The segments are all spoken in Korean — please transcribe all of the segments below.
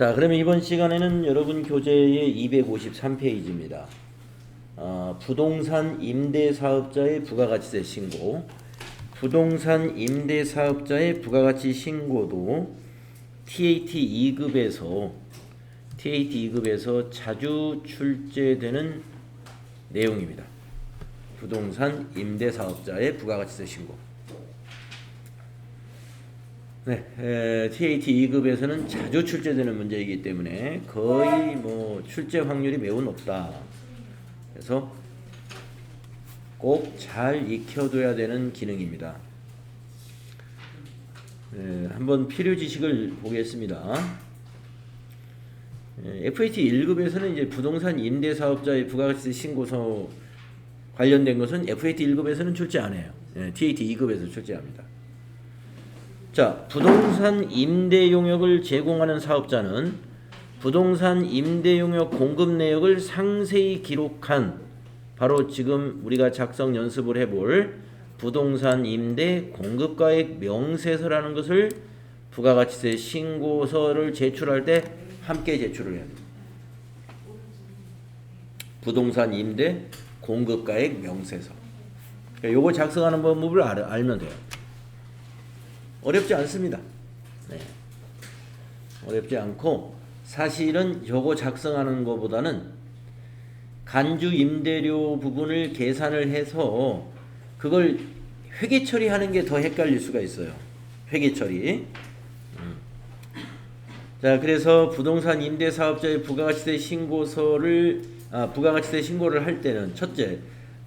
자, 그러면 이번 시간에는 여러분 교재의 253페이지입니다. 부동산 임대사업자의 부가가치세 신고. 부동산 임대사업자의 부가가치 신고도 TAT 2급에서 자주 출제되는 내용입니다. 부동산 임대사업자의 부가가치세 신고. 네, TAT 2급에서는 자주 출제되는 문제이기 때문에 거의 출제 확률이 매우 높다. 그래서 꼭 잘 익혀둬야 되는 기능입니다. 한번 필요 지식을 보겠습니다. FAT 1급에서는 이제 부동산 임대사업자의 부가가치세 신고서 관련된 것은 FAT 1급에서는 출제 안 해요. TAT 2급에서 출제합니다. 자, 부동산 임대 용역을 제공하는 사업자는 부동산 임대 용역 공급 내역을 상세히 기록한 바로 지금 우리가 작성 연습을 해볼 부동산 임대 공급가액 명세서라는 것을 부가가치세 신고서를 제출할 때 함께 제출을 해야 됩니다. 부동산 임대 공급가액 명세서. 요거 작성하는 방법을 알면 돼요. 어렵지 않습니다. 네. 어렵지 않고 사실은 요거 작성하는 것보다는 간주 임대료 부분을 계산을 해서 그걸 회계 처리하는 게 더 헷갈릴 수가 있어요. 회계 처리. 자, 그래서 부동산 임대사업자의 부가가치세 신고를 할 때는 첫째,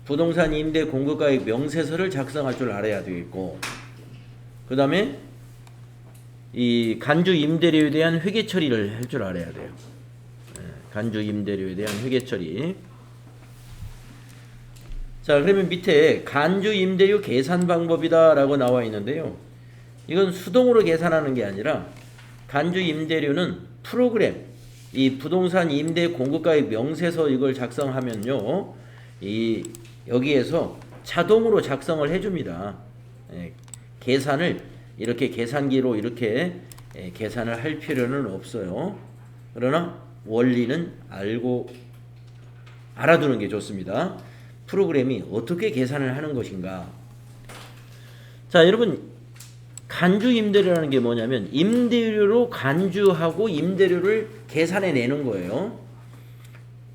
부동산 임대 공급가액 명세서를 작성할 줄 알아야 되겠고, 그 다음에 이 간주 임대료에 대한 회계 처리를 할 줄 알아야 돼요. 간주 임대료에 대한 회계 처리. 자, 그러면 밑에 간주 임대료 계산 방법이다 라고 나와 있는데요. 이건 수동으로 계산하는 게 아니라 간주 임대료는 프로그램, 이 부동산 임대 공급가액 명세서 이걸 작성하면요, 여기에서 자동으로 작성을 해줍니다. 계산을 이렇게 계산기로 이렇게 계산을 할 필요는 없어요. 그러나 원리는 알아두는 게 좋습니다. 프로그램이 어떻게 계산을 하는 것인가. 자, 여러분, 간주 임대료라는 게 뭐냐면 임대료로 간주하고 임대료를 계산해 내는 거예요.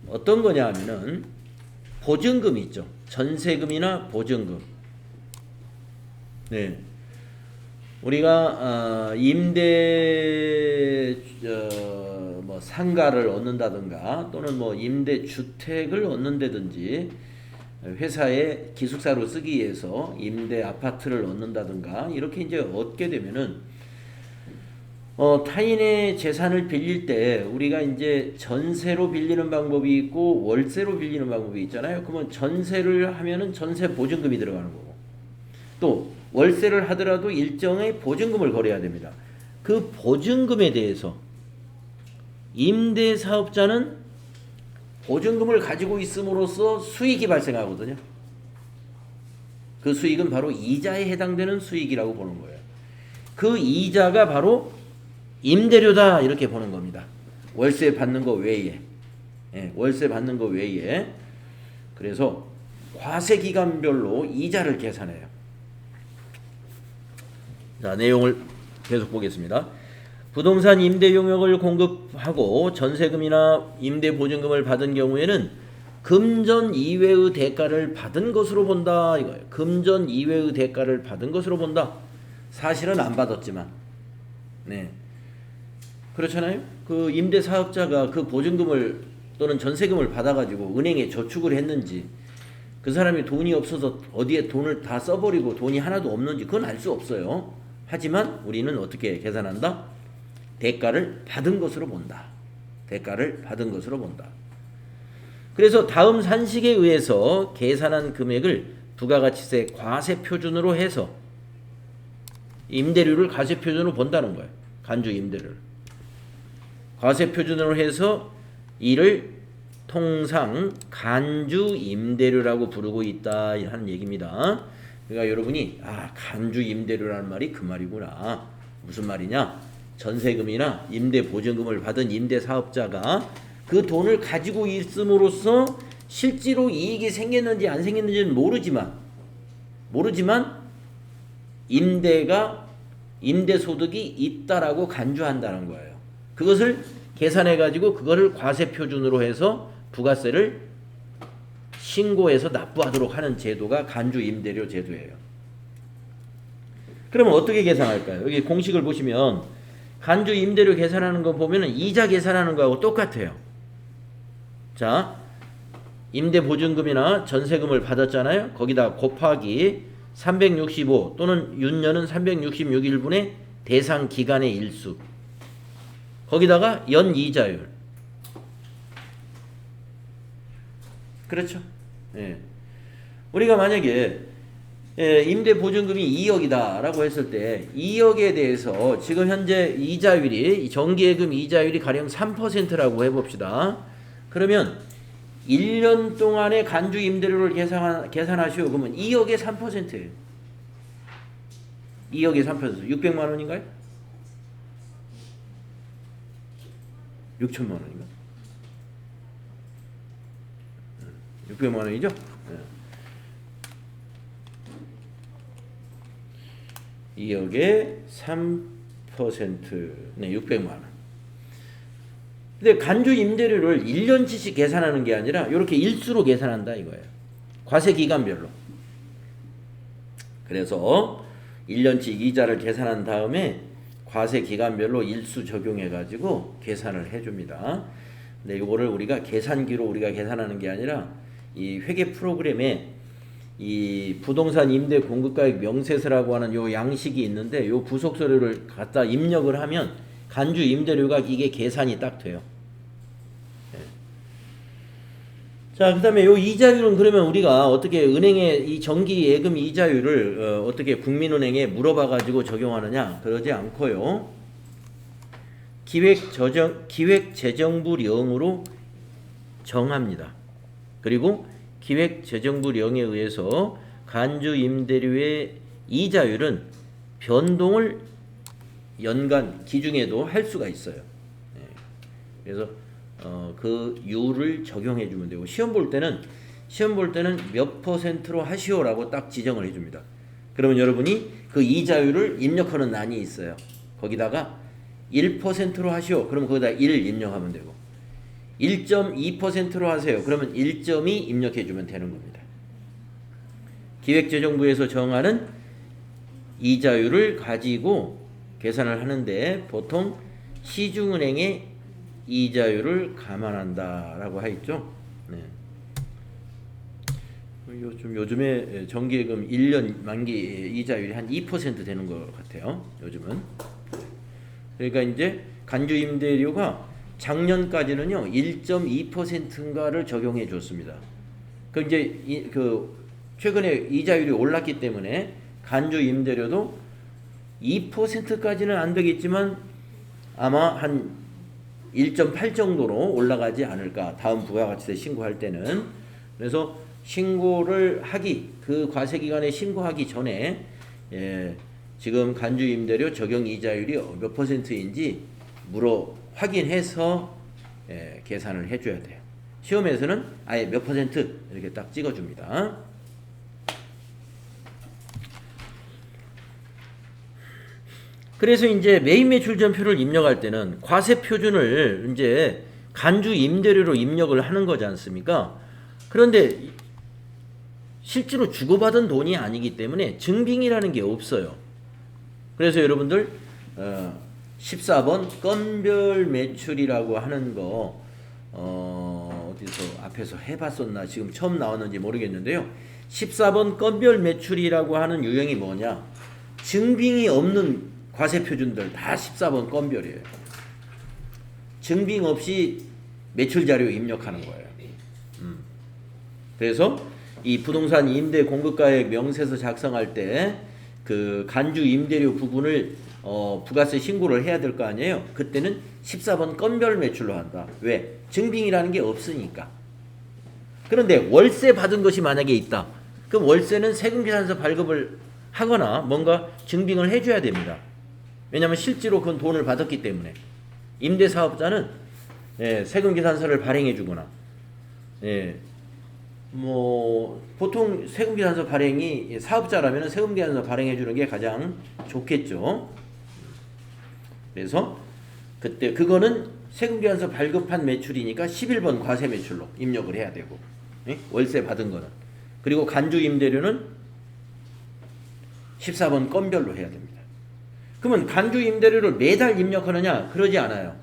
어떤 거냐 하면은 보증금 있죠. 전세금이나 보증금. 네. 우리가 임대 상가를 얻는다든가 또는 임대 주택을 얻는다든지 회사에 기숙사로 쓰기 위해서 임대 아파트를 얻는다든가 이렇게 이제 얻게 되면은 타인의 재산을 빌릴 때 우리가 이제 전세로 빌리는 방법이 있고 월세로 빌리는 방법이 있잖아요. 그러면 전세를 하면은 전세 보증금이 들어가는 거고, 또 월세를 하더라도 일정의 보증금을 걸어야 됩니다. 그 보증금에 대해서 임대사업자는 보증금을 가지고 있음으로써 수익이 발생하거든요. 그 수익은 바로 이자에 해당되는 수익이라고 보는 거예요. 그 이자가 바로 임대료다 이렇게 보는 겁니다. 월세 받는 거 외에. 월세 받는 거 외에. 그래서 과세 기간별로 이자를 계산해요. 자, 내용을 계속 보겠습니다. 부동산 임대 용역을 공급하고 전세금이나 임대 보증금을 받은 경우에는 금전 이외의 대가를 받은 것으로 본다 이거예요. 금전 이외의 대가를 받은 것으로 본다. 사실은 안 받았지만, 네, 그렇잖아요. 그 임대 사업자가 그 보증금을 또는 전세금을 받아가지고 은행에 저축을 했는지, 그 사람이 돈이 없어서 어디에 돈을 다 써버리고 돈이 하나도 없는지 그건 알 수 없어요. 하지만 우리는 어떻게 계산한다? 대가를 받은 것으로 본다. 대가를 받은 것으로 본다. 그래서 다음 산식에 의해서 계산한 금액을 부가가치세 과세표준으로 해서 임대료를 과세표준으로 본다는 거예요. 간주 임대료를. 과세표준으로 해서 이를 통상 간주 임대료라고 부르고 있다 하는 얘기입니다. 그러니까 여러분이 간주 임대료라는 말이 그 말이구나. 무슨 말이냐? 전세금이나 임대보증금을 받은 임대사업자가 그 돈을 가지고 있음으로써 실제로 이익이 생겼는지 안 생겼는지는 모르지만 임대소득이 있다라고 간주한다는 거예요. 그것을 계산해 가지고 그거를 과세 표준으로 해서 부가세를 신고해서 납부하도록 하는 제도가 간주 임대료 제도예요. 그러면 어떻게 계산할까요? 여기 공식을 보시면 간주 임대료 계산하는 거 보면은 이자 계산하는 거하고 똑같아요. 자, 임대보증금이나 전세금을 받았잖아요. 거기다 곱하기 365 또는 윤년은 366일분의 대상 기간의 일수. 거기다가 연이자율. 그렇죠? 예. 우리가 만약에 임대보증금이 2억이다 라고 했을 때 2억에 대해서 지금 현재 이자율이 정기예금 이자율이 가령 3%라고 해봅시다. 그러면 1년 동안의 간주 임대료를 계산하시오. 그러면 2억의 3%예요. 2억의 3%. 600만 원인가요? 6천만 원인가? 600만 원이죠? 네. 2억의 3%. 네, 600만 원. 근데 간주 임대료를 1년치씩 계산하는 게 아니라 이렇게 일수로 계산한다 이거예요. 과세 기간별로. 그래서 1년치 이자를 계산한 다음에 과세 기간별로 일수 적용해 가지고 계산을 해 줍니다. 근데 이거를 우리가 계산기로 우리가 계산하는 게 아니라 이 회계 프로그램에 이 부동산 임대 공급가액 명세서라고 하는 요 양식이 있는데 요 부속 서류를 갖다 입력을 하면 간주 임대료가 이게 계산이 딱 돼요. 네. 자, 그다음에 요 이자율은 그러면 우리가 어떻게 은행에 이 정기 예금 이자율을 어떻게 국민은행에 물어봐 가지고 적용하느냐? 그러지 않고요. 기획재정부령으로 정합니다. 그리고 기획재정부령에 의해서 간주 임대료의 이자율은 변동을 연간 기중에도 할 수가 있어요. 네. 그래서 그 율을 적용해 주면 되고 시험 볼 때는 몇 퍼센트로 하시오라고 딱 지정을 해 줍니다. 그러면 여러분이 그 이자율을 입력하는 란이 있어요. 거기다가 1%로 하시오. 그러면 거기다 1 입력하면 되고 1.2%로 하세요. 그러면 1.2 입력해 주면 되는 겁니다. 기획재정부에서 정하는 이자율을 가지고 계산을 하는데 보통 시중은행의 이자율을 감안한다라고 하였죠. 네. 요즘에 정기예금 1년 만기 이자율이 한 2% 되는 것 같아요. 요즘은. 그러니까 이제 간주 임대료가 작년까지는요 1.2%인가를 적용해 줬습니다. 그 이제 최근에 이자율이 올랐기 때문에 간주 임대료도 2%까지는 안 되겠지만 아마 한 1.8 정도로 올라가지 않을까. 다음 부가가치세 신고할 때는. 그래서 신고를 하기 그 과세 기간에 신고하기 전에 지금 간주 임대료 적용 이자율이 몇 퍼센트인지 확인해서 계산을 해줘야 돼요. 시험에서는 아예 몇 퍼센트 이렇게 딱 찍어줍니다. 그래서 이제 매입 매출 전표를 입력할 때는 과세 표준을 이제 간주 임대료로 입력을 하는 거지 않습니까? 그런데 실제로 주고받은 돈이 아니기 때문에 증빙이라는 게 없어요. 그래서 여러분들 14번 건별 매출이라고 하는 거 어디서 앞에서 해봤었나 지금 처음 나왔는지 모르겠는데요. 14번 건별 매출이라고 하는 유형이 뭐냐? 증빙이 없는 과세 표준들 다 14번 건별이에요. 증빙 없이 매출 자료 입력하는 거예요. 그래서 이 부동산 임대 공급가액 명세서 작성할 때 그 간주 임대료 부분을 부가세 신고를 해야 될 거 아니에요. 그때는 14번 건별 매출로 한다. 왜? 증빙이라는 게 없으니까. 그런데 월세 받은 것이 만약에 있다. 그럼 월세는 세금계산서 발급을 하거나 뭔가 증빙을 해줘야 됩니다. 왜냐하면 실제로 그건 돈을 받았기 때문에. 임대사업자는 세금계산서를 발행해주거나 뭐 보통 세금계산서 발행이 사업자라면 세금계산서 발행해주는 게 가장 좋겠죠. 그래서 그때 그거는 세금계산서 발급한 매출이니까 11번 과세 매출로 입력을 해야 되고 월세 받은 거는. 그리고 간주 임대료는 14번 건별로 해야 됩니다. 그러면 간주 임대료를 매달 입력하느냐? 그러지 않아요.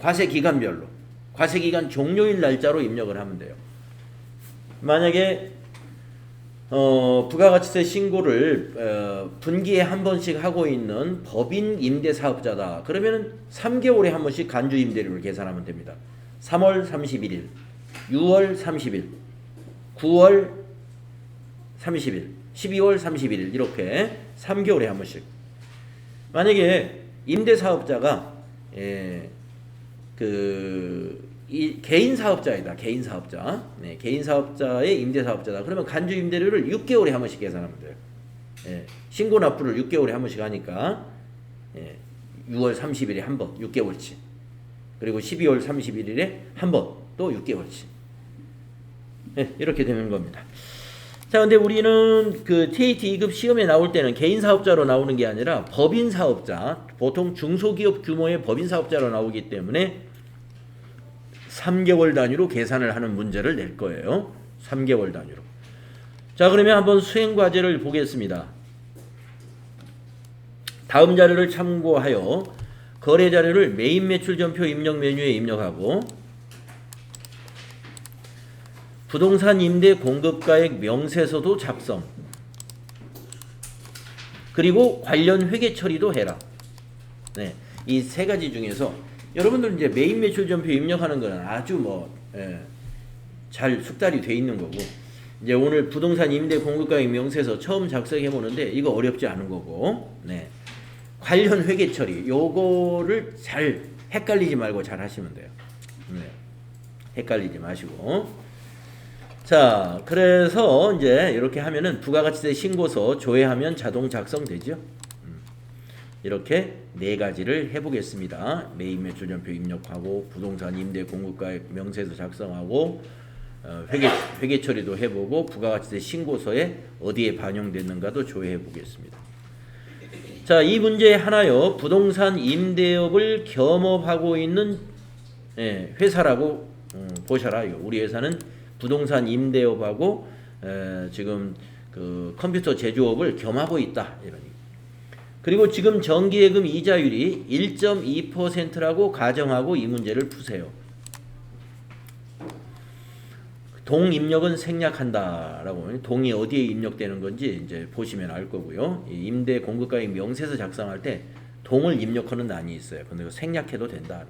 과세 기간별로. 과세 기간 종료일 날짜로 입력을 하면 돼요. 만약에 부가가치세 신고를 분기에 한 번씩 하고 있는 법인 임대사업자다. 그러면 3개월에 한 번씩 간주 임대료를 계산하면 됩니다. 3월 31일, 6월 30일, 9월 30일, 12월 31일 이렇게 3개월에 한 번씩. 만약에 임대사업자가 이 개인 사업자이다. 개인 사업자. 개인 사업자의 임대 사업자다. 그러면 간주 임대료를 6개월에 한 번씩 계산하면 돼요. 신고 납부를 6개월에 한 번씩 하니까 6월 30일에 한 번, 6개월치. 그리고 12월 31일에 한 번, 또 6개월치. 이렇게 되는 겁니다. 자, 근데 우리는 그 TAT 2급 시험에 나올 때는 개인 사업자로 나오는 게 아니라 법인 사업자, 보통 중소기업 규모의 법인 사업자로 나오기 때문에 3개월 단위로 계산을 하는 문제를 낼 거예요. 3개월 단위로. 자, 그러면 한번 수행 과제를 보겠습니다. 다음 자료를 참고하여 거래 자료를 메인 매출 전표 입력 메뉴에 입력하고 부동산 임대 공급가액 명세서도 작성. 그리고 관련 회계 처리도 해라. 이 세 가지 중에서 여러분들 이제 메인 매출 전표 입력하는 거는 아주 잘 숙달이 돼 있는 거고, 이제 오늘 부동산 임대 공급가액 명세서 처음 작성해 보는데 이거 어렵지 않은 거고, 관련 회계 처리 요거를 잘 헷갈리지 말고 잘 하시면 돼요. 헷갈리지 마시고. 자, 그래서 이제 이렇게 하면은 부가가치세 신고서 조회하면 자동 작성되죠. 이렇게 네 가지를 해보겠습니다. 메인 매출 전표 입력하고 부동산 임대 공급가액 명세서 작성하고 회계 처리도 해보고 부가가치세 신고서에 어디에 반영됐는가도 조회해 보겠습니다. 자, 이 문제 하나요. 부동산 임대업을 겸업하고 있는 회사라고 보셔라. 우리 회사는 부동산 임대업하고 지금 그 컴퓨터 제조업을 겸하고 있다. 이러니. 그리고 지금 정기예금 이자율이 1.2%라고 가정하고 이 문제를 푸세요. 동 입력은 생략한다라고. 동이 어디에 입력되는 건지 이제 보시면 알 거고요. 임대 공급가액 명세서 작성할 때 동을 입력하는 난이 있어요. 근데 이거 생략해도 된다.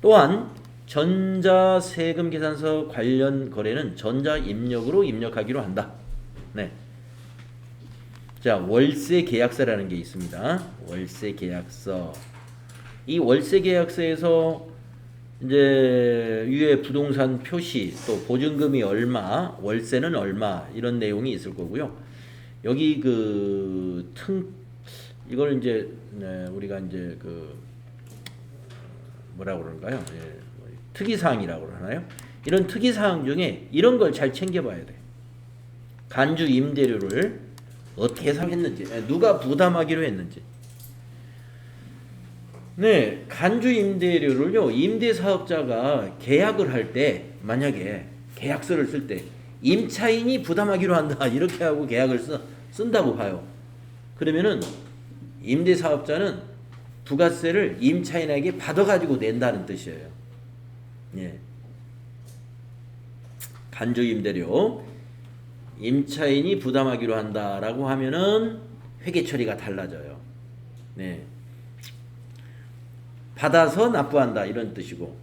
또한 전자세금 계산서 관련 거래는 전자 입력으로 입력하기로 한다. 자, 월세 계약서라는 게 있습니다. 월세 계약서. 이 월세 계약서에서 이제 위에 부동산 표시, 또 보증금이 얼마, 월세는 얼마 이런 내용이 있을 거고요. 여기 이걸 이제 우리가 이제 뭐라고 그러는가요? 특이사항이라고 하나요? 이런 특이사항 중에 이런 걸 잘 챙겨봐야 돼. 간주 임대료를 어떻게 해석했는지, 누가 부담하기로 했는지. 간주 임대료를요, 임대사업자가 계약을 할 때, 만약에 계약서를 쓸 때 임차인이 부담하기로 한다 이렇게 하고 계약을 쓴다고 봐요. 그러면은 임대사업자는 부가세를 임차인에게 받아가지고 낸다는 뜻이에요. 간주 임대료 임차인이 부담하기로 한다라고 하면은 회계 처리가 달라져요. 받아서 납부한다 이런 뜻이고,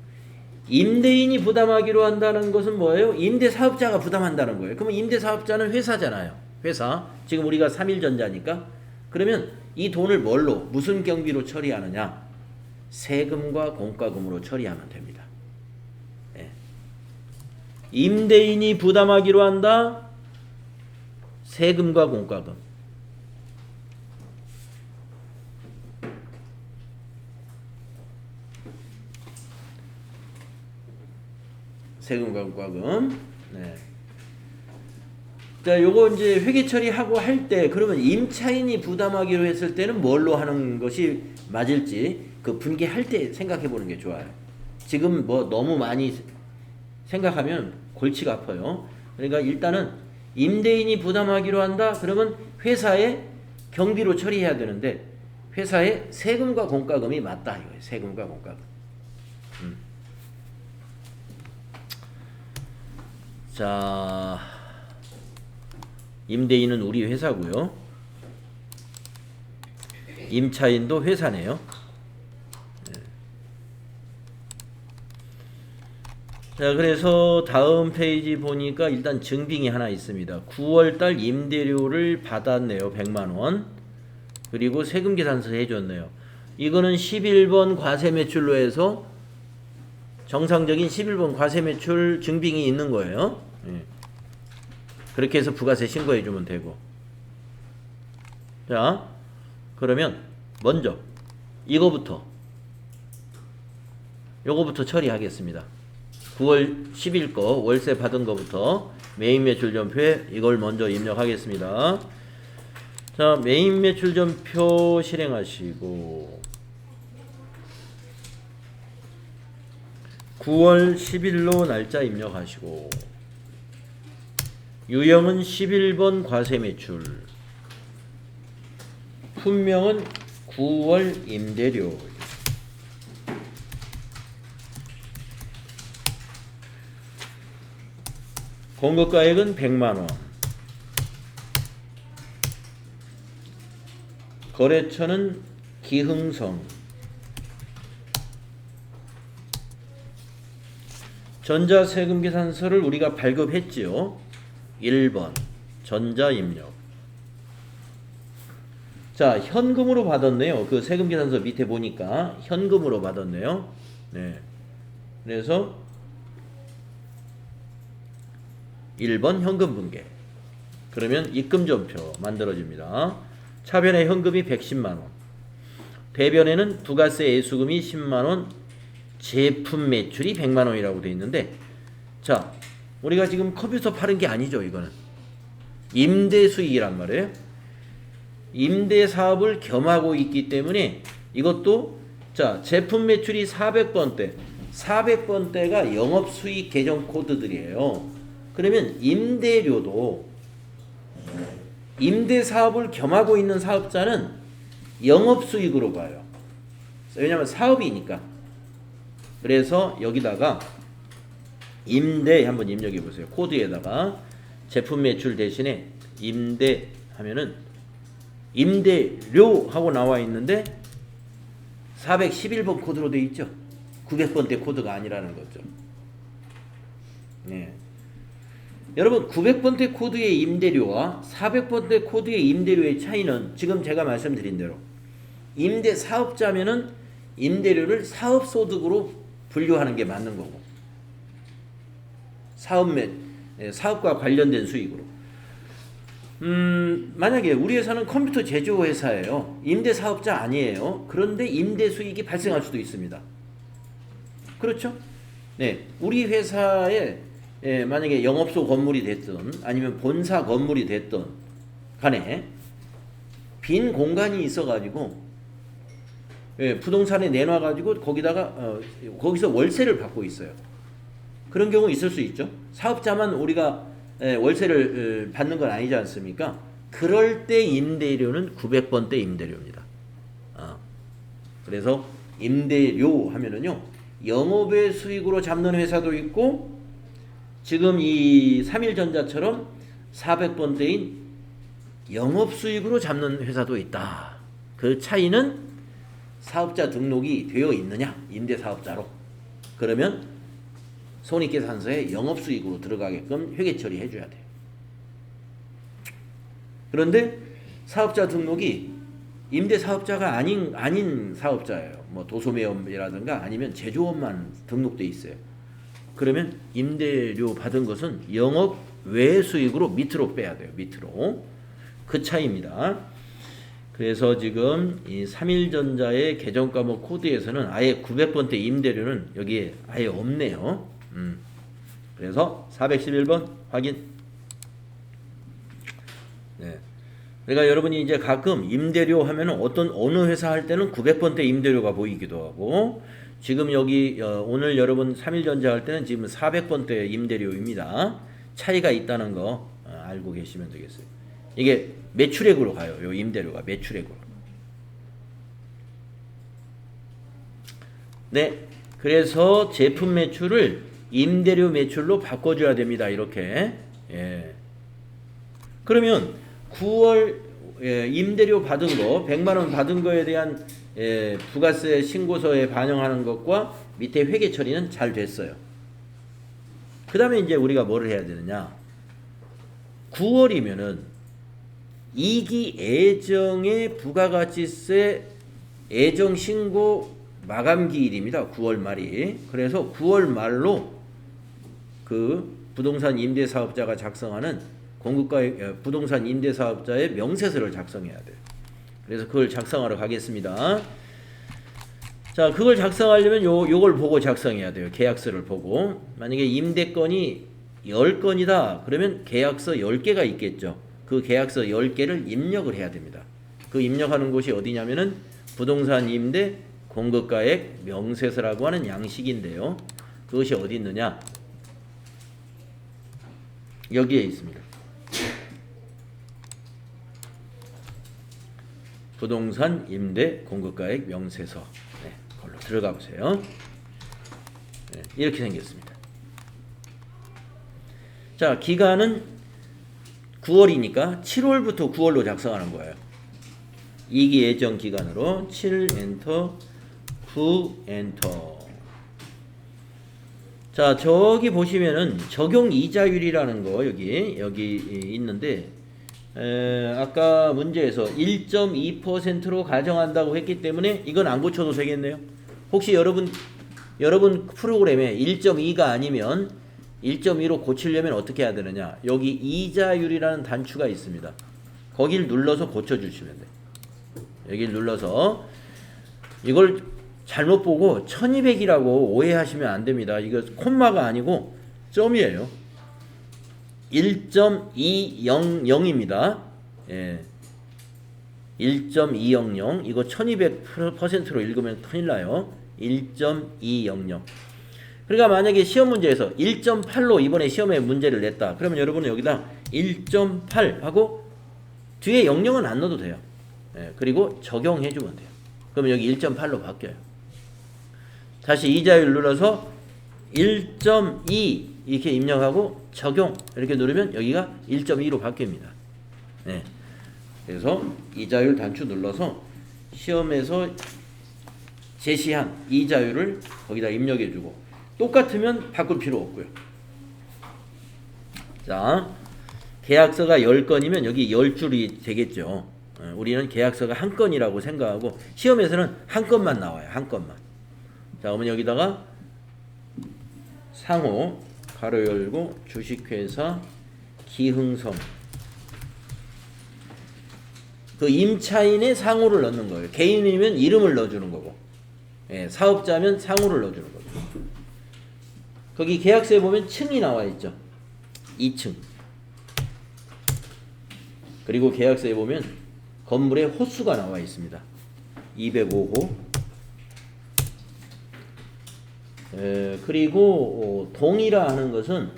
임대인이 부담하기로 한다는 것은 뭐예요? 임대사업자가 부담한다는 거예요. 그러면 임대사업자는 회사잖아요. 회사. 지금 우리가 3일전자니까. 그러면 이 돈을 뭘로, 무슨 경비로 처리하느냐? 세금과 공과금으로 처리하면 됩니다. 임대인이 부담하기로 한다. 세금과 공과금. 세금과 공과금. 네. 자, 요거 이제 회계 처리하고 할 때 그러면 임차인이 부담하기로 했을 때는 뭘로 하는 것이 맞을지 그 분개할 때 생각해 보는 게 좋아요. 지금 뭐 너무 많이 생각하면 골치가 아파요. 그러니까 일단은 임대인이 부담하기로 한다. 그러면 회사에 경비로 처리해야 되는데 회사에 세금과 공과금이 맞다 이거예요. 세금과 공과금. 자, 임대인은 우리 회사고요. 임차인도 회사네요. 네. 자, 그래서 다음 페이지 보니까 일단 증빙이 하나 있습니다. 9월달 임대료를 받았네요. 100만원. 그리고 세금 계산서 해줬네요. 이거는 11번 과세 매출로 해서 정상적인 11번 과세 매출 증빙이 있는 거예요. 예. 그렇게 해서 부가세 신고해 주면 되고. 자, 그러면 먼저 요거부터 처리하겠습니다. 9월 10일 거 월세 받은 거부터 메인 매출 전표에 이걸 먼저 입력하겠습니다. 자, 메인 매출 전표 실행하시고 9월 10일로 날짜 입력하시고 유형은 11번 과세 매출, 품명은 9월 임대료, 공급가액은 100만원, 거래처는 기흥성, 전자세금 계산서를 우리가 발급했지요. 1번 전자 입력. 자, 현금으로 받았네요. 그 세금 계산서 밑에 보니까 현금으로 받았네요. 네. 그래서 1번 현금 분계. 그러면 입금 전표 만들어집니다. 차변에 현금이 110만원. 대변에는 부가세 예수금이 10만원, 제품 매출이 100만원이라고 되어 있는데, 자, 우리가 지금 컴퓨터 파는 게 아니죠. 이거는 임대 수익이란 말이에요. 임대 사업을 겸하고 있기 때문에 이것도, 자, 제품 매출이 400번대, 400번대가 영업 수익 계정 코드들이에요. 그러면 임대료도 임대 사업을 겸하고 있는 사업자는 영업 수익으로 봐요. 왜냐하면 사업이니까. 그래서 여기다가 임대 한번 입력해 보세요. 코드에다가 제품 매출 대신에 임대 하면은 임대료 하고 나와 있는데 411번 코드로 되어 있죠. 900번대 코드가 아니라는 거죠. 네. 여러분, 900번대 코드의 임대료와 400번대 코드의 임대료의 차이는 지금 제가 말씀드린 대로 임대 사업자면은 임대료를 사업소득으로 분류하는 게 맞는 거고, 사업과 관련된 수익으로. 만약에 우리 회사는 컴퓨터 제조 회사예요. 임대 사업자 아니에요. 그런데 임대 수익이 발생할 수도 있습니다. 그렇죠? 네, 우리 회사에 만약에 영업소 건물이 됐든 아니면 본사 건물이 됐든 간에 빈 공간이 있어가지고 부동산에 내놔가지고 거기서 월세를 받고 있어요. 그런 경우 있을 수 있죠. 사업자만 우리가 월세를 받는 건 아니지 않습니까? 그럴 때 임대료는 900번대 임대료입니다. 그래서 임대료 하면은요, 영업의 수익으로 잡는 회사도 있고, 지금 이 3일전자처럼 400번대인 영업 수익으로 잡는 회사도 있다. 그 차이는 사업자 등록이 되어 있느냐, 임대사업자로. 그러면 손익계산서에 영업수익으로 들어가게끔 회계 처리해 줘야 돼요. 그런데 사업자 등록이 임대사업자가 아닌 사업자예요. 뭐 도소매업이라든가 아니면 제조업만 등록돼 있어요. 그러면 임대료 받은 것은 영업 외 수익으로 밑으로 빼야 돼요. 밑으로. 그 차이입니다. 그래서 지금 이 3일전자의 계정과목 코드에서는 아예 900번대 임대료는 여기에 아예 없네요. 그래서 411번 확인. 네. 그러니까 여러분이 이제 가끔 임대료 하면은 어느 회사 할 때는 900번대 임대료가 보이기도 하고, 지금 여기 오늘 여러분 3일전자 할 때는 지금 400번대 임대료입니다. 차이가 있다는 거 알고 계시면 되겠어요. 이게 매출액으로 가요. 요 임대료가 매출액으로. 네. 그래서 제품 매출을 임대료 매출로 바꿔줘야 됩니다. 이렇게. 예. 그러면 9월 임대료 받은 거 100만원 받은 거에 대한 부가세 신고서에 반영하는 것과 밑에 회계 처리는 잘 됐어요. 그 다음에 이제 우리가 뭐를 해야 되느냐, 9월이면은 2기 애정의 부가가치세 애정 신고 마감기일입니다. 9월 말이. 그래서 9월 말로 그 부동산 임대사업자가 작성하는 공급가액 부동산 임대사업자의 명세서를 작성해야 돼요. 그래서 그걸 작성하러 가겠습니다. 자, 그걸 작성하려면 요걸 보고 작성해야 돼요. 계약서를 보고. 만약에 임대건이 10건이다. 그러면 계약서 10개가 있겠죠. 그 계약서 10개를 입력을 해야 됩니다. 그 입력하는 곳이 어디냐면은 부동산 임대 공급가액 명세서라고 하는 양식인데요. 그것이 어디 있느냐? 여기에 있습니다. 부동산 임대 공급가액 명세서. 네, 그걸로 들어가 보세요. 네, 이렇게 생겼습니다. 자, 기간은 9월이니까 7월부터 9월로 작성하는 거예요. 2기 예정 기간으로 7 엔터 9 엔터. 자, 저기 보시면은 적용 이자율이라는 거 여기 있는데, 아까 문제에서 1.2%로 가정한다고 했기 때문에 이건 안 고쳐도 되겠네요. 혹시 여러분 프로그램에 1.2가 아니면 1.2로 고치려면 어떻게 해야 되느냐? 여기 이자율이라는 단추가 있습니다. 거길 눌러서 고쳐주시면 돼요. 여기를 눌러서, 이걸 잘못 보고 1200이라고 오해하시면 안 됩니다. 이거 콤마가 아니고 점이에요. 1.200입니다. 예. 1.200. 이거 1200%로 읽으면 큰일 나요. 1.200. 그러니까 만약에 시험 문제에서 1.8로 이번에 시험에 문제를 냈다. 그러면 여러분은 여기다 1.8 하고 뒤에 00은 안 넣어도 돼요. 예. 그리고 적용해 주면 돼요. 그러면 여기 1.8로 바뀌어요. 다시 이자율 눌러서 1.2 이렇게 입력하고 적용 이렇게 누르면 여기가 1.2로 바뀝니다. 네. 그래서 이자율 단추 눌러서 시험에서 제시한 이자율을 거기다 입력해주고, 똑같으면 바꿀 필요 없고요. 자, 계약서가 10건이면 여기 10줄이 되겠죠. 우리는 계약서가 한 건이라고 생각하고 시험에서는 한 건만 나와요. 한 건만. 자, 그러면 여기다가 상호 가로 열고 주식회사 기흥성, 그 임차인의 상호를 넣는 거예요. 개인이면 이름을 넣어주는 거고, 예, 사업자면 상호를 넣어주는 거죠. 거기 계약서에 보면 층이 나와 있죠. 2층. 그리고 계약서에 보면 건물의 호수가 나와 있습니다. 205호. 그리고 동이라 하는 것은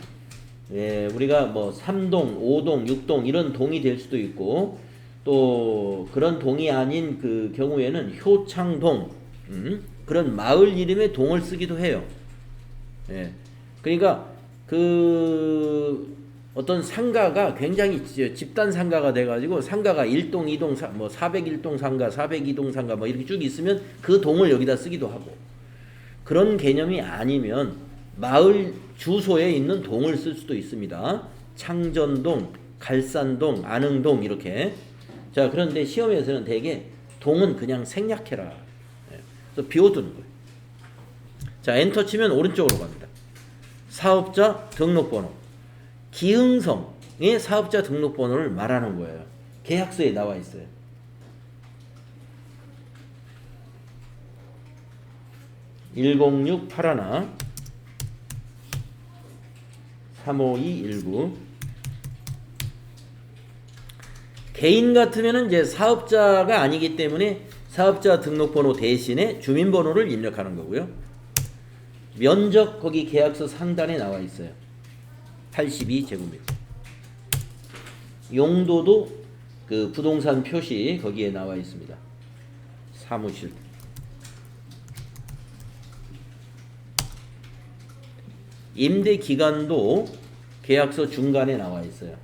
우리가 뭐 3동, 5동, 6동 이런 동이 될 수도 있고, 또 그런 동이 아닌 그 경우에는 효창동, 그런 마을 이름의 동을 쓰기도 해요. 그러니까 그 어떤 상가가 굉장히 집단 상가가 돼가지고 상가가 1동, 2동, 뭐 401동 상가, 402동 상가 뭐 이렇게 쭉 있으면 그 동을 여기다 쓰기도 하고, 그런 개념이 아니면 마을 주소에 있는 동을 쓸 수도 있습니다. 창전동, 갈산동, 안흥동 이렇게. 자, 그런데 시험에서는 대개 동은 그냥 생략해라. 그래서 비워두는 거예요. 자, 엔터 치면 오른쪽으로 갑니다. 사업자 등록번호. 기흥성의 사업자 등록번호를 말하는 거예요. 계약서에 나와 있어요. (106) 81 35219. 개인 같으면은 이제 사업자가 아니기 때문에 사업자 등록번호 대신에 주민번호를 입력하는 거고요. 면적 거기 계약서 상단에 나와 있어요. 82제곱미터. 용도도 그 부동산 표시 거기에 나와 있습니다. 사무실. 임대 기간도 계약서 중간에 나와 있어요.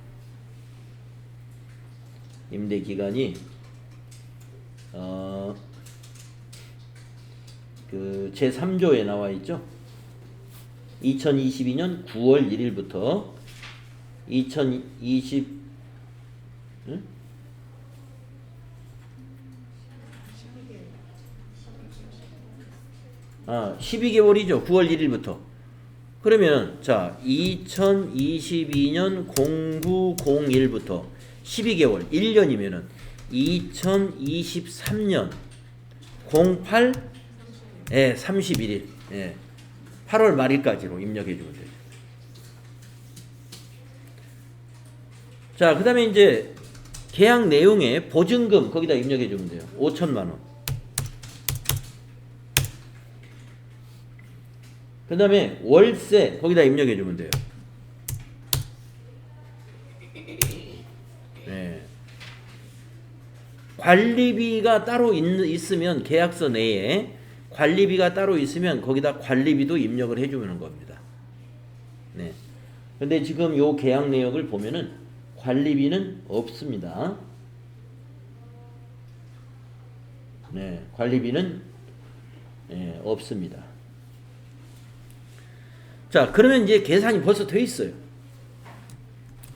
임대 기간이 그 제3조에 나와 있죠. 2022년 9월 1일부터 2020 응? 12개월이죠. 9월 1일부터. 그러면 자 2022년 0901부터 12개월 1년이면은 2023년 08 31일 8월 말일까지로 입력해 주면 되죠. 자, 그다음에 이제 계약 내용에 보증금 거기다 입력해 주면 돼요. 5천만 원. 그다음에 월세 거기다 입력해 주면 돼요. 관리비가 따로 있으면 계약서 내에 관리비가 따로 있으면 거기다 관리비도 입력을 해주는 겁니다. 네. 근데 지금 요 계약 내역을 보면은 관리비는 없습니다. 네, 관리비는 없습니다. 자, 그러면 이제 계산이 벌써 돼 있어요.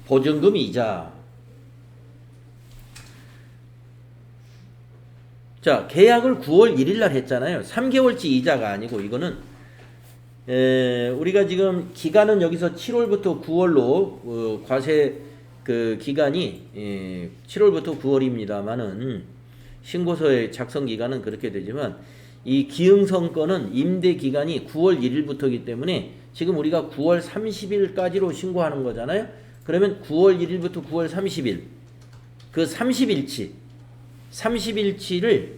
보증금 이자. 자, 계약을 9월 1일 날 했잖아요. 3개월치 이자가 아니고 이거는 우리가 지금 기간은 여기서 7월부터 9월로 과세 그 기간이 7월부터 9월입니다만은 신고서의 작성 기간은 그렇게 되지만 이 기흥성 건은 임대 기간이 9월 1일부터이기 때문에 지금 우리가 9월 30일까지로 신고하는 거잖아요. 그러면 9월 1일부터 9월 30일 그 30일치를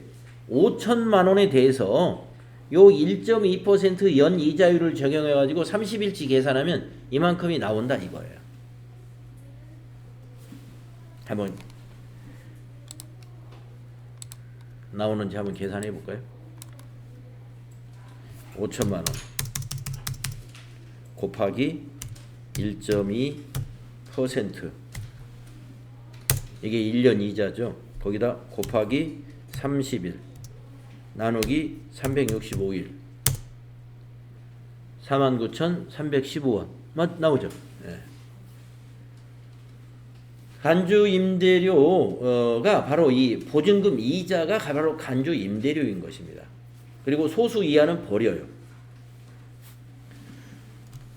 5천만 원에 대해서 요 1.2% 연 이자율을 적용해 가지고 30일치 계산하면 이만큼이 나온다 이거예요. 한번 나오는지 한번 계산해 볼까요? 5천만 원 곱하기 1.2% 이게 1년 이자죠. 거기다 곱하기 30일 나누기 365일 49,315원 나오죠. 간주 임대료가 바로 이 보증금 이자가 바로 간주 임대료인 것입니다. 그리고 소수 이하는 버려요.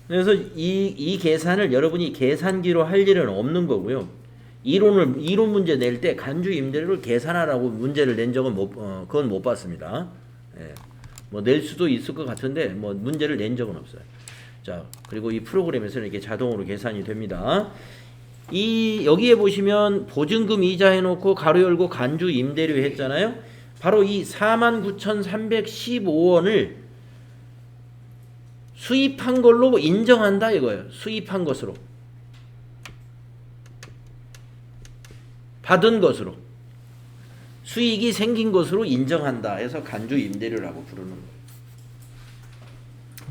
그래서 이 계산을 여러분이 계산기로 할 일은 없는 거고요. 이론 문제 낼 때 간주 임대료를 계산하라고 문제를 낸 적은 그건 못 봤습니다. 뭐 낼 수도 있을 것 같은데 뭐 문제를 낸 적은 없어요. 자, 그리고 이 프로그램에서는 이렇게 자동으로 계산이 됩니다. 여기에 보시면 보증금 이자 해놓고 가로 열고 간주 임대료 했잖아요. 바로 이 49,315원을 수입한 걸로 인정한다 이거예요. 수입한 것으로. 받은 것으로. 수익이 생긴 것으로 인정한다 해서 간주 임대료라고 부르는 거예요.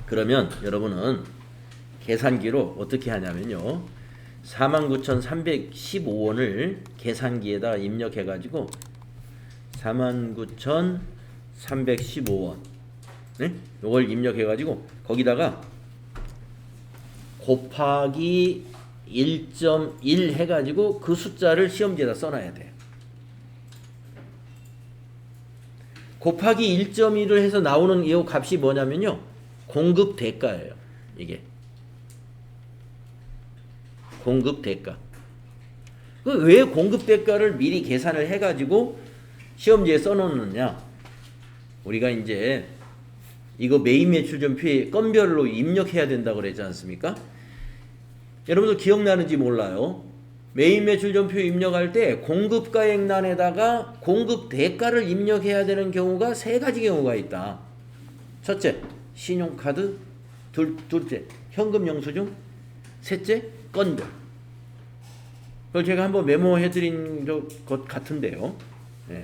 그러면 여러분은 계산기로 어떻게 하냐면요. 49,315원을 계산기에다 입력해 가지고 49,315원 네? 요걸 입력해 가지고 거기다가 곱하기 1.1 해 가지고 그 숫자를 시험지에다 써놔야 돼요. 곱하기 1.1을 해서 나오는 이 값이 뭐냐면요. 공급 대가예요. 이게 공급 대가. 왜 공급 대가를 미리 계산을 해가지고 시험지에 써놓느냐? 우리가 이제 이거 매입 매출 전표에 건별로 입력해야 된다고 그랬지 않습니까? 여러분들 기억나는지 몰라요. 메인 매출전표 입력할 때 공급가액란에다가 공급 대가를 입력해야 되는 경우가 세 가지 경우가 있다. 첫째, 신용카드. 둘째, 현금 영수증. 셋째, 건별. 그걸 제가 한번 메모해 드린 것 같은데요. 네.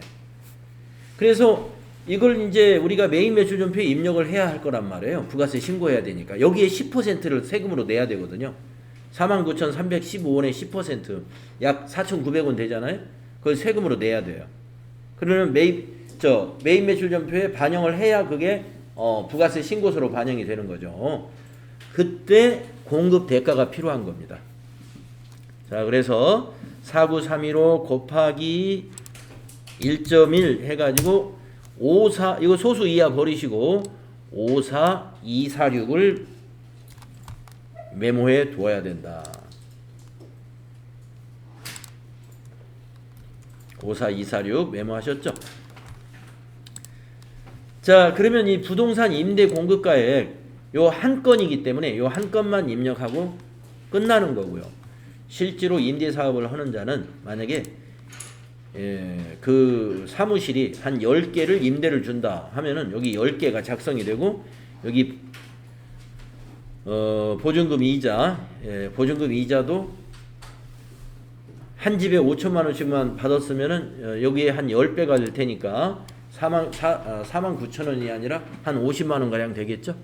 그래서 이걸 이제 우리가 메인 매출전표에 입력을 해야 할 거란 말이에요. 부가세 신고해야 되니까. 여기에 10%를 세금으로 내야 되거든요. 49,315원에 10%, 약 4,900원 되잖아요. 그걸 세금으로 내야 돼요. 그러면 메인 매출전표에 반영을 해야 그게 부가세 신고서로 반영이 되는 거죠. 그때 공급 대가가 필요한 겁니다. 자, 그래서 49315 곱하기 1.1 해가지고 54, 이거 소수 이하 버리시고 54246을 메모해 두어야 된다. 54246 메모하셨죠? 자, 그러면 이 부동산 임대 공급가액 요 한 건이기 때문에 요 한 건만 입력하고 끝나는 거고요. 실제로 임대 사업을 하는 자는 만약에 그 사무실이 한 10개를 임대를 준다 하면은 여기 10개가 작성이 되고 여기 보증금 이자, 보증금 이자도 한 집에 5천만 원씩만 받았으면은 여기에 한 10배가 될 테니까 4만 9천 원이 아니라 한 50만 원 가량 되겠죠.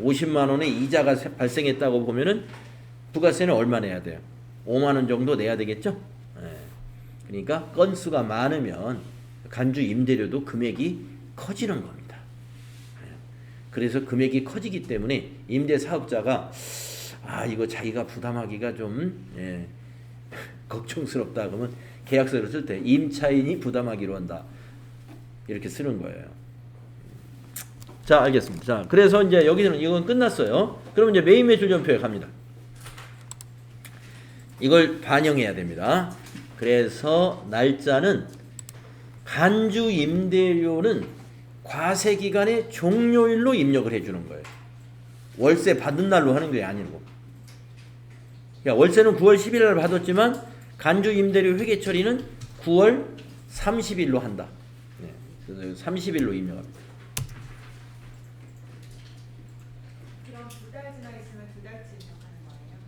50만 원의 이자가 발생했다고 보면은 부가세는 얼마 내야 돼요? 5만 원 정도 내야 되겠죠. 그러니까 건수가 많으면 간주 임대료도 금액이 커지는 겁니다. 그래서 금액이 커지기 때문에 임대 사업자가 이거 자기가 부담하기가 좀 걱정스럽다 그러면 계약서를 쓸 때 임차인이 부담하기로 한다 이렇게 쓰는 거예요. 자, 알겠습니다. 자, 그래서 이제 여기서는 이건 끝났어요. 그럼 이제 메인 매출전표에 갑니다. 이걸 반영해야 됩니다. 그래서 날짜는 간주 임대료는 과세기간의 종료일로 입력을 해주는 거예요. 월세 받은 날로 하는 게 아니고. 그러니까 월세는 9월 10일 날 받았지만 간주 임대료 회계 처리는 9월 30일로 한다. 그래서 30일로 입력합니다. 그럼 두 달 지나 있으면 두 달치 입력하는 거예요?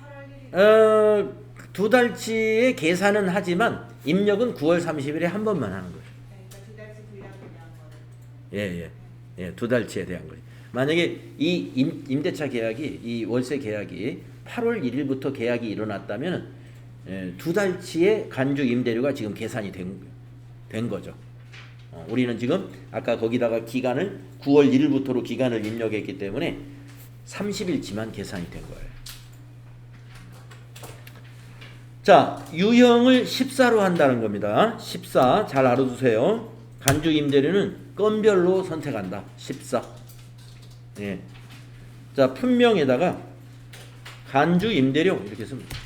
8월 1일. 두 달치의 계산은 하지만 입력은 9월 30일에 한 번만 하는 거예요. 그러니까 두 달치 분량에 대한 거는. 예, 두 달치에 대한 거예요. 만약에 이 임대차 계약이, 이 월세 계약이 8월 1일부터 계약이 일어났다면 두 달치의 간주 임대료가 지금 계산이 된 거죠. 우리는 지금 아까 거기다가 기간을 9월 1일부터로 기간을 입력했기 때문에 30일치만 계산이 된 거예요. 자, 유형을 14로 한다는 겁니다. 14 잘 알아두세요. 간주 임대료는 건별로 선택한다. 14. 예. 자, 품명에다가 간주 임대료 이렇게 씁니다.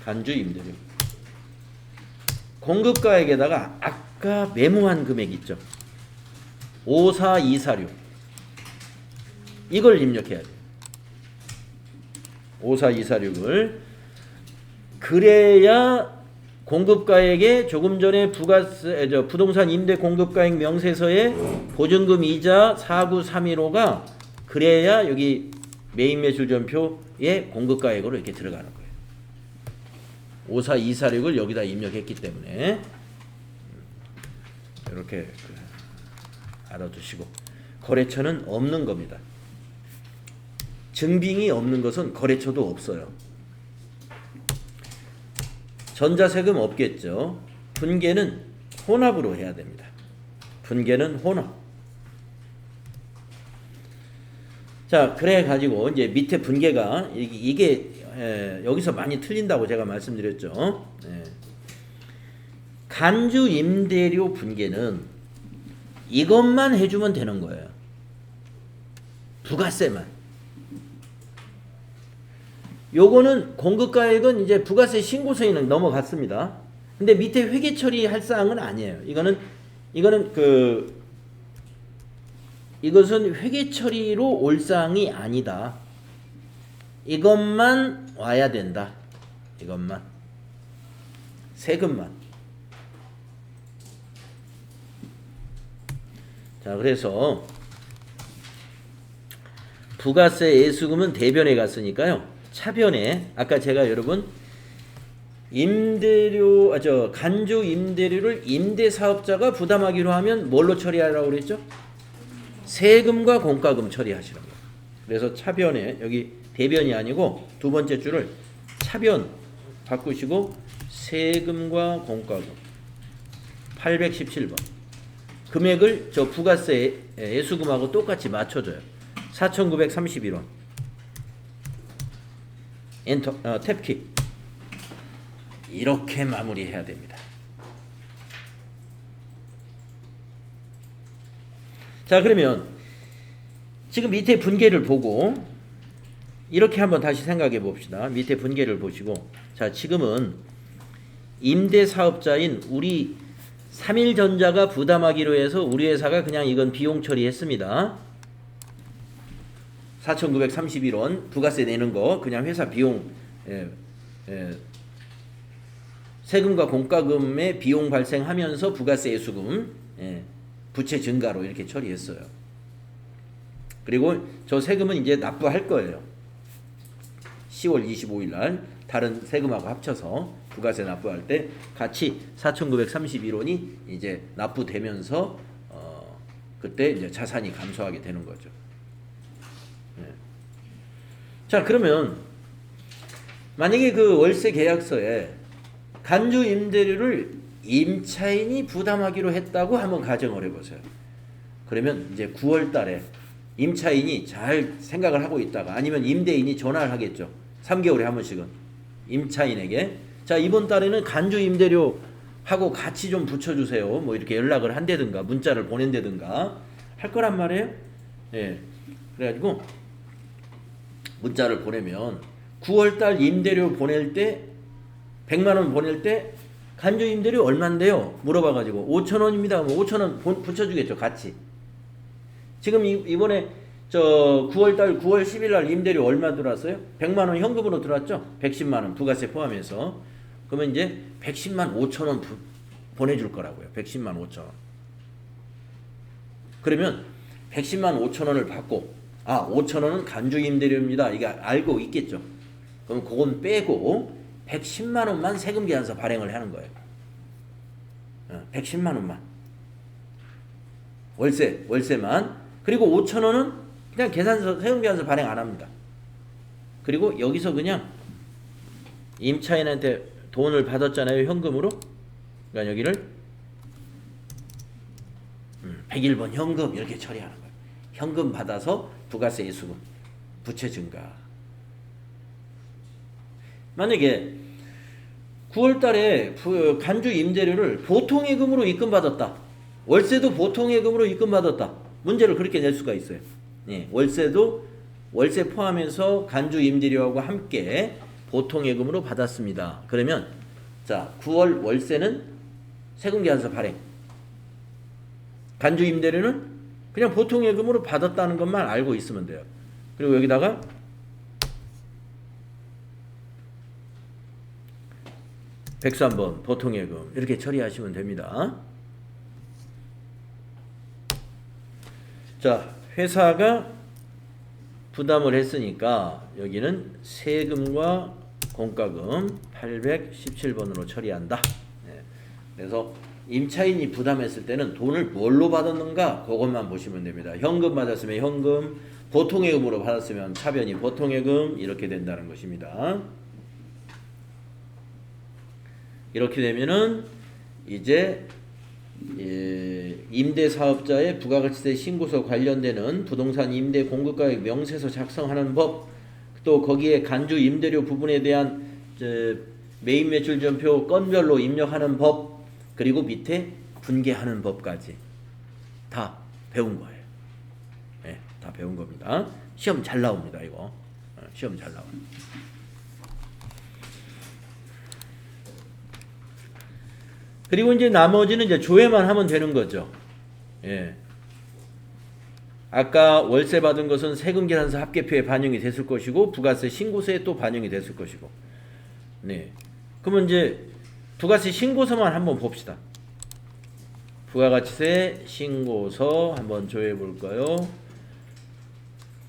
간주 임대료. 공급가액에다가 아까 메모한 금액 있죠. 54246. 이걸 입력해야 돼요. 54246을. 그래야 공급가액에 조금 전에 부동산 임대 공급가액 명세서에 보증금 이자 49315가 그래야 여기 메인 매출전표에 공급가액으로 이렇게 들어가는 거예요. 54246을 여기다 입력했기 때문에 이렇게 알아두시고 거래처는 없는 겁니다. 증빙이 없는 것은 거래처도 없어요. 전자세금 없겠죠. 분계는 혼합으로 해야 됩니다. 분계는 혼합. 자, 그래 가지고 이제 밑에 분계가 이게 여기서 많이 틀린다고 제가 말씀드렸죠. 간주 임대료 분계는 이것만 해주면 되는 거예요. 부가세만. 요거는 공급가액은 이제 부가세 신고서에는 넘어갔습니다. 근데 밑에 회계 처리할 사항은 아니에요. 이것은 회계 처리로 올 사항이 아니다. 이것만 와야 된다. 이것만. 세금만. 자, 그래서 부가세 예수금은 대변에 갔으니까요. 차변에 아까 제가 여러분 간주 임대료를 임대사업자가 부담하기로 하면 뭘로 처리하라고 그랬죠? 세금과 공과금 처리하시라고. 그래서 차변에 여기 대변이 아니고 두 번째 줄을 차변 바꾸시고 세금과 공과금 817번 금액을 저 부가세 예수금하고 똑같이 맞춰줘요. 4,931원 엔터 탭키 이렇게 마무리해야 됩니다. 자, 그러면 지금 밑에 분계를 보고 이렇게 한번 다시 생각해 봅시다. 밑에 분계를 보시고 자, 지금은 임대사업자인 우리 3일전자가 부담하기로 해서 우리 회사가 그냥 이건 비용 처리했습니다. 4,931원 부가세 내는 거 그냥 회사 비용 세금과 공과금의 비용 발생하면서 부가세 예수금 부채 증가로 이렇게 처리했어요. 그리고 저 세금은 이제 납부할 거예요. 10월 25일 날 다른 세금하고 합쳐서 부가세 납부할 때 같이 4,931원이 이제 납부되면서 그때 이제 자산이 감소하게 되는 거죠. 자, 그러면 만약에 그 월세 계약서에 간주 임대료를 임차인이 부담하기로 했다고 한번 가정을 해보세요. 그러면 이제 9월 달에 임차인이 잘 생각을 하고 있다가 아니면 임대인이 전화를 하겠죠. 3개월에 한 번씩은 임차인에게 자, 이번 달에는 간주 임대료 하고 같이 좀 붙여주세요. 뭐 이렇게 연락을 한다든가 문자를 보낸다든가 할 거란 말이에요. 예. 그래가지고 문자를 보내면 9월달 임대료 보낼 때 100만원 보낼 때 간주 임대료 얼만데요? 물어봐가지고 5,000원입니다. 뭐 5,000원 붙여주겠죠. 같이. 지금 이번에 저 9월달 9월 10일날 임대료 얼마 들어왔어요? 100만원 현금으로 들어왔죠? 110만원 부가세 포함해서. 그러면 이제 110만 5천원 보내줄 거라고요. 110만 5천원. 그러면 110만 5천원을 받고 5천원은 간주 임대료입니다. 이게 알고 있겠죠. 그럼 그건 빼고 110만원만 세금 계산서 발행을 하는 거예요. 110만원만. 월세만. 그리고 5천원은 그냥 계산서, 세금 계산서 발행 안 합니다. 그리고 여기서 그냥 임차인한테 돈을 받았잖아요. 현금으로. 그러니까 여기를 101번 현금 이렇게 처리하는 거예요. 현금 받아서 부가세 예수금, 부채 증가. 만약에 9월 달에 간주 임대료를 보통예금으로 입금받았다. 월세도 보통예금으로 입금받았다. 문제를 그렇게 낼 수가 있어요. 예, 월세 포함해서 간주 임대료하고 함께 보통예금으로 받았습니다. 그러면 자, 9월 월세는 세금계산서 발행. 간주 임대료는 그냥 보통예금으로 받았다는 것만 알고 있으면 돼요. 그리고 여기다가 103번 보통예금 이렇게 처리하시면 됩니다. 자, 회사가 부담을 했으니까 여기는 세금과 공과금 817번으로 처리한다. 그래서 임차인이 부담했을 때는 돈을 뭘로 받았는가 그것만 보시면 됩니다. 현금 받았으면 현금, 보통예금으로 받았으면 차변이 보통예금 이렇게 된다는 것입니다. 이렇게 되면은 이제 임대사업자의 부가가치세 신고서 관련되는 부동산 임대 공급가액 명세서 작성하는 법, 또 거기에 간주 임대료 부분에 대한 매입 매출 전표 건별로 입력하는 법, 그리고 밑에 분계하는 법까지 다 배운 거예요. 네, 다 배운 겁니다. 시험 잘 나옵니다. 이거 시험 잘 나와요. 그리고 이제 나머지는 이제 조회만 하면 되는 거죠. 예. 아까 월세 받은 것은 세금계산서 합계표에 반영이 됐을 것이고 부가세 신고서에 또 반영이 됐을 것이고. 네. 그러면 이제 부가세 신고서만 한번 봅시다. 부가가치세 신고서 한번 조회해 볼까요?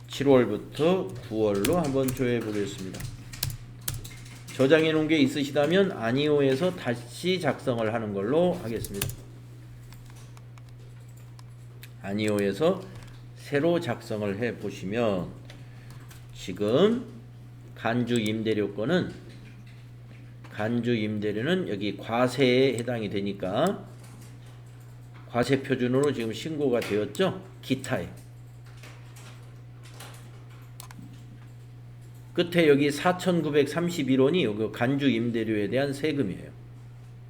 7월부터 9월로 한번 조회해 보겠습니다. 저장해 놓은 게 있으시다면 아니오에서 다시 작성을 하는 걸로 하겠습니다. 아니오에서 새로 작성을 해 보시면 지금 간주 임대료권은 여기 과세에 해당이 되니까 과세 표준으로 지금 신고가 되었죠? 기타에. 끝에 여기 4,931원이 여기 간주 임대료에 대한 세금이에요.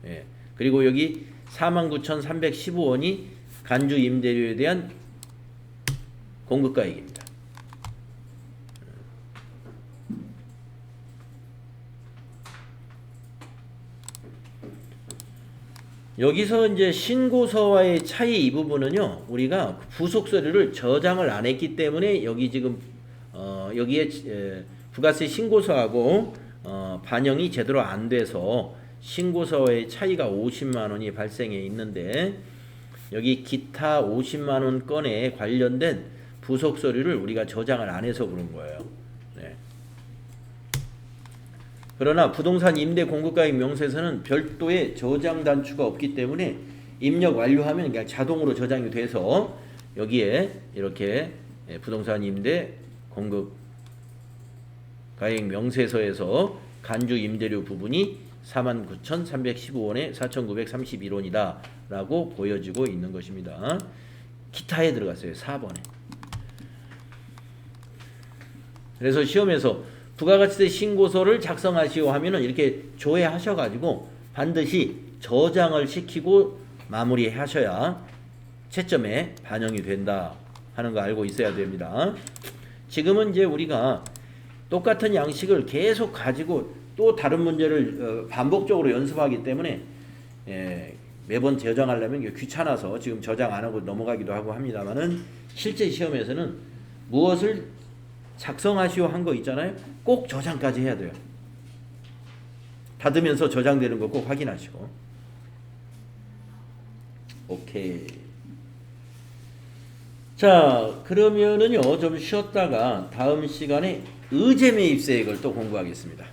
예. 그리고 여기 49,315원이 간주 임대료에 대한 공급가액입니다. 여기서 이제 신고서와의 차이 이 부분은요, 우리가 부속 서류를 저장을 안 했기 때문에 여기 지금 여기에 부가세 신고서하고 반영이 제대로 안 돼서 신고서의 차이가 50만 원이 발생해 있는데 여기 기타 50만 원 건에 관련된 부속 서류를 우리가 저장을 안 해서 그런 거예요. 네. 그러나 부동산 임대 공급가액 명세서는 별도의 저장 단추가 없기 때문에 입력 완료하면 그냥 자동으로 저장이 돼서 여기에 이렇게 부동산 임대 공급가액 명세서에서 간주 임대료 부분이 49,315원에 4,931원이다 라고 보여지고 있는 것입니다. 기타에 들어갔어요. 4번에. 그래서 시험에서 부가가치세 신고서를 작성하시오 하면은 이렇게 조회하셔가지고 반드시 저장을 시키고 마무리하셔야 채점에 반영이 된다 하는 거 알고 있어야 됩니다. 지금은 이제 우리가 똑같은 양식을 계속 가지고 또 다른 문제를 반복적으로 연습하기 때문에 매번 저장하려면 이게 귀찮아서 지금 저장 안 하고 넘어가기도 하고 합니다만은 실제 시험에서는 무엇을 작성하시오 한 거 있잖아요. 꼭 저장까지 해야 돼요. 닫으면서 저장되는 거 꼭 확인하시고. 오케이. 자, 그러면은요 좀 쉬었다가 다음 시간에 의제매입세액을 또 공부하겠습니다.